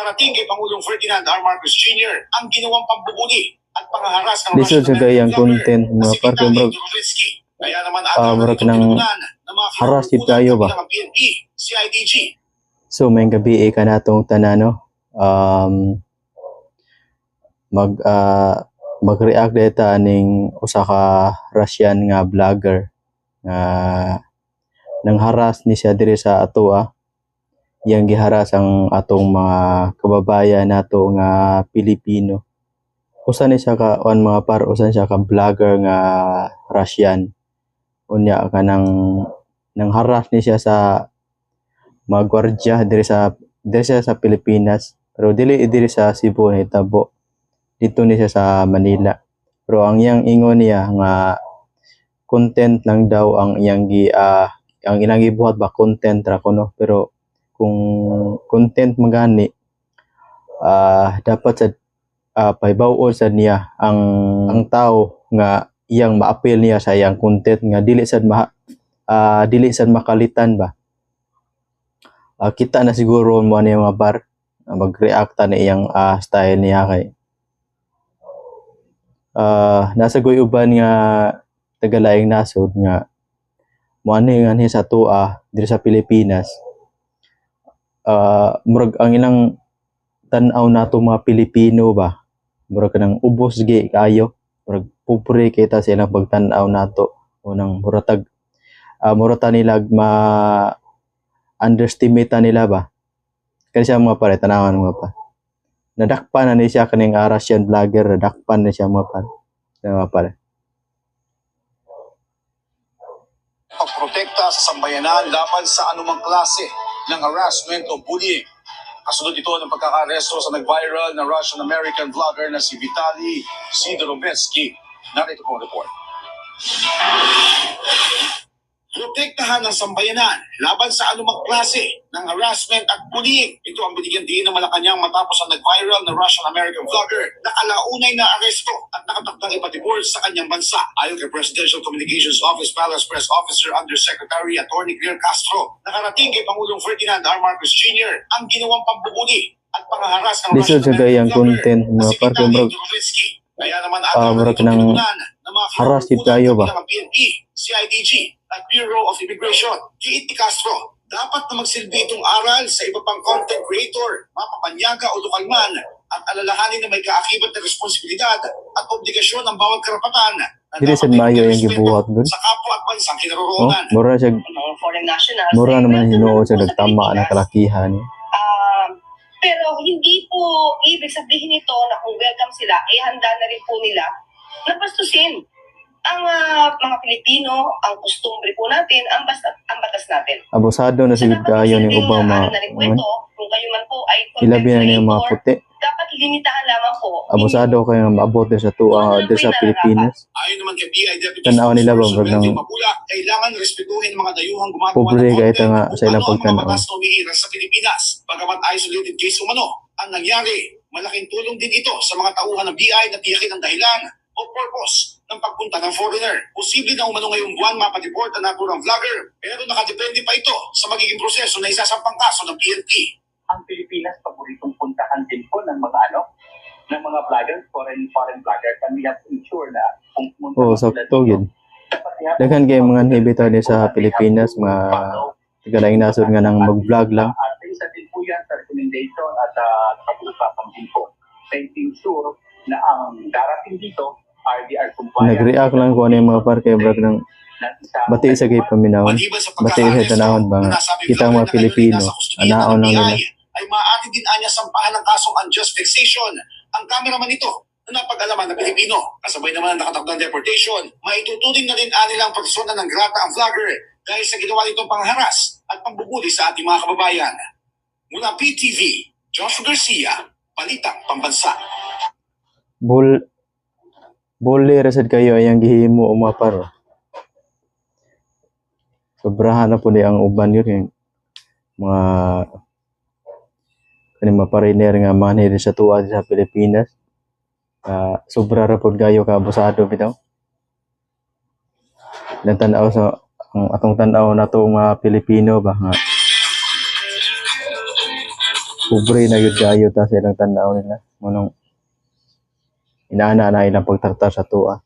nakarating kay Pangulong Ferdinand R. Marcos Jr. ang ginawang pambubuli at pangaharas ng Lisod sa gayang content mga parke bro. Kaya naman Marag ng haras yun kayo ba? CIDG. So may gabi ka natong tanano. Mag-react data ning usa ka Russian nga vlogger nga nang haras ni siya diri sa ato yang giharas ang atong mga kababayan nato nga Pilipino. Usa ni siya ka mga par usan siya ka vlogger nga Russian. Unya ka nang haras ni siya sa mga gwardiya diri sa Pilipinas, pero dili sa Cebu hitabo. Dito ni siya sa Manila. Pero ang iyang ingon niya nga content lang daw ang iyang ang ilang gibuhat ba content ra kuno, pero kung content magani dapat sa paibaw-on sa niya ang tao nga iyang ma-appeal niya sa iyang content nga dili sad makalitan ba. Kita na siguro mo ani mga bar mag-react na iyang style niya kay nasa uban nga tagalaing nasod nga mo ani nga sa tua diri sa Pilipinas. Murag ang ilang tan-aw nato mga Pilipino ba, murag kanang ubos gi kayo, murag pobre kita sa ilang pagtan-aw nato unang muratag murata nila underestimate nila ba kani siya mga pare tanawan mga pa nadakpan na ni siya kaning Russian vlogger, nadakpan na siya mga pare Pagprotekta sa sambayanan laban sa anumang klase ng harassment o bullying. Kasunod ito ng pagkaka-aresto sa nag-viral na Russian-American vlogger na si Vitaly Sidorovetsky. Narito po ang report. Protektahan ng sambayanan laban sa anumang klase ng harassment at bullying. Ito ang binigyan din ng Malacanang matapos ang nag-viral na Russian-American vlogger na kalaunay na aresto at nakatakdang ipatibor sa kanyang bansa. Ayon kay Presidential Communications Office Palace Press Officer Undersecretary Atty. Claire Castro, nakarating kay Pangulong Ferdinand R. Marcos Jr. ang ginawang pambubuli at pangaharas ng Russian-American vlogger na si Vitaly Sidorovetsky. Kaya naman murag ng haras yun kayo ba? PNP, CIDG at Bureau of Immigration. Giit ni Castro, dapat na magsilbi itong aral sa iba pang content creator, mapapanyaga o lokal man, at alalahanin na may kaakibat na responsibilidad at obligasyon ng bawat karapatan Dili sa Mayo yung gibuhat dun. sa kapwa at bansang kinaroroonan. Mura siya, mura naman hinuo siya nagtama ng kalakihan. Pero hindi po ibig sabihin nito na kung welcome sila, handa na rin po nila na bastusin ang mga Pilipino, ang kustumbre po natin, ang batas natin. Abusado na sigud kayo ng ubang mga kung kayo man po ay ilabi na niya mga puti. Dapat limitahan lamang po. Abusado kayo nga maabot sa tuwa dito sa Pilipinas. Ayon naman kay BI Deputy Tanaw nila ba ng kailangan respetuhin mga dayuhang gumagawa pobre kahit nga sa ilang pagtanaw. Sa Pilipinas, bagamat isolated case umano, ang nangyari, malaking tulong din ito sa mga tauhan ng BI na tiyakin ang dahilan o purpose ng pagpunta ng foreigner. Posible na umano ngayong buwan mapatiport ang naturang vlogger, pero nakadepende pa ito sa magiging proseso na isasampang kaso ng PNP. Ang Pilipinas, paboritong puntahan din po ng mga ng mga vloggers, foreign vloggers, and we have to ensure na kung pumunta sakto yun. Daghan kayo mga inhibitor din sa Pilipinas, mga tagalaing nasod nga nang mag-vlog lang. At isa din po yan sa recommendation at pag-usapan din po. Making sure na ang darating dito are compliant. Nag-react lang kung ano yung mga parke vlog ng bati isa kay paminawon. Bati isa tanahon ba nga kita mga Pilipino, anaon lang nila. Ay maaari din anya sampahan ng kasong unjust vexation ang cameraman nito na napag-alaman ng Pilipino. Kasabay naman ang nakatakdang deportation, maituturing na rin anilang persona ng grata ang vlogger dahil sa ginawa nitong pangharas at pambubuli sa ating mga kababayan. Mula PTV, Joshua Garcia, Balitang Pambansa. Bully resad kayo ayang gihimo o maparo. Sobrahan na po ang uban yun mga kaning mga pariner nga manhid sa tuwa sa Pilipinas. Sobra ra pod kayo ka abusado bitaw. Natanaw sa atong tan-aw nato mga Pilipino ba nga Pobre na yun kayo ta sa ilang tanaw nila. Manong inaana na ilang pagtartar sa tuwa.